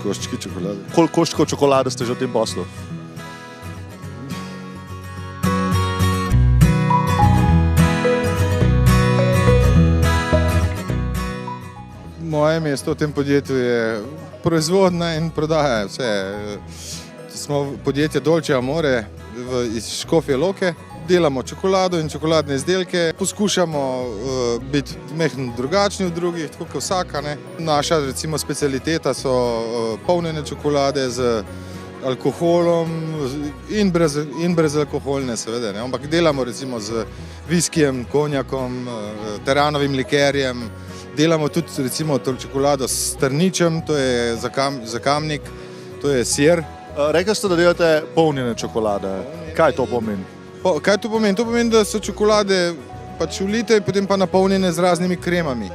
koščki čokolade. Koliko koščkov čokolade ste že v tem poslu? Moje mesto v tem podjetju je proizvodnja in prodaja. Vse. Smo podjetje Dolce Amore iz Škofje Loke. Delamo čokolado in čokoladne izdelke. Poskušamo biti mehko drugačni od drugih, tako kot vsaka. Ne? Naša recimo specialiteta so polnjene čokolade z alkoholom in brezalkoholne seveda. Ne? Ampak delamo recimo z viskijem, konjakom, teranovim likerjem. Delamo tudi recimo čokolado s trničem, to je zakamnik, to je sir. Rekli ste, da delate polnjene čokolade. Kaj to pomeni? Kaj to pomeni? To pomeni, da so čokolade pač ulite in potem pa napolnjene z raznimi kremami.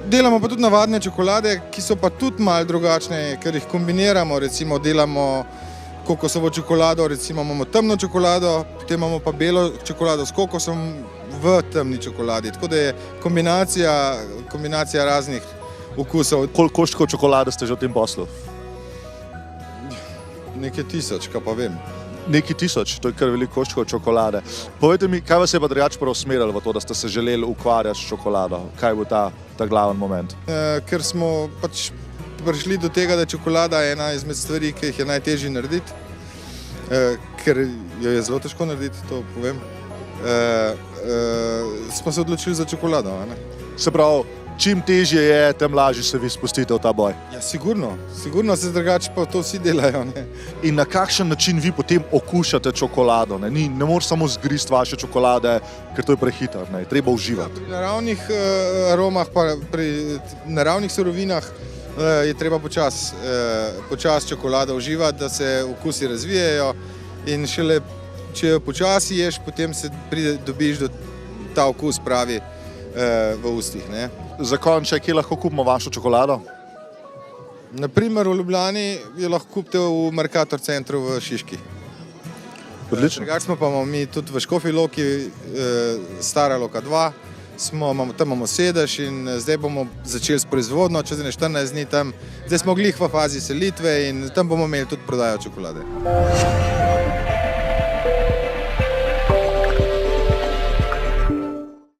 Delamo pa tudi navadne čokolade, ki so pa tudi malo drugačne, ker jih kombiniramo, recimo delamo kokosovo čokolado, recimo imamo temno čokolado, potem imamo pa belo čokolado s kokosom v temni čokoladi. Tako da je kombinacija raznih okusov. Koliko koščkov čokolade ste že v tem poslu? Nekaj tisoč, kaj pa vem. Nekaj tisoč, to je kar veliko koščkov čokolade. Povejte mi, kaj vas je pa drugače preusmerilo v to, da ste se želeli ukvarjati s čokolado? Kaj bo ta glaven moment? Ker smo pač prišli do tega, da je čokolada ena izmed stvari, ki jih je najtežje narediti, ker jo je zelo težko narediti, to povem. Smo se odločili za čokolado. Ne? Se pravi, čim težje je, tem lažje se vi spustite v ta boj. Ja, sigurno se drugače pa to vsi delajo. Ne? In na kakšen način vi potem okušate čokolado? Ne moreš samo zgrist vaše čokolade, ker to je prehitro, treba uživati. Pri naravnih aromah, pa pri naravnih surovinah je treba počasi čokolado uživati, da se okusi razvijajo in šele, če jo počasi ješ, potem se dobiš do ta okus pravi v ustih. Ne? Za konček, kje lahko kupimo vašo čokolado? Naprimer v Ljubljani jo lahko kupite v Mercator centru v Šiški. Odlično. Drugače smo pa mi tudi v Škofji Loki, Stara Loka 2, tam imamo sedež in zdaj bomo začeli s proizvodnjo, čez 14 dni tam. Zdaj smo glih v fazi selitve in tam bomo imeli tudi prodajo čokolade.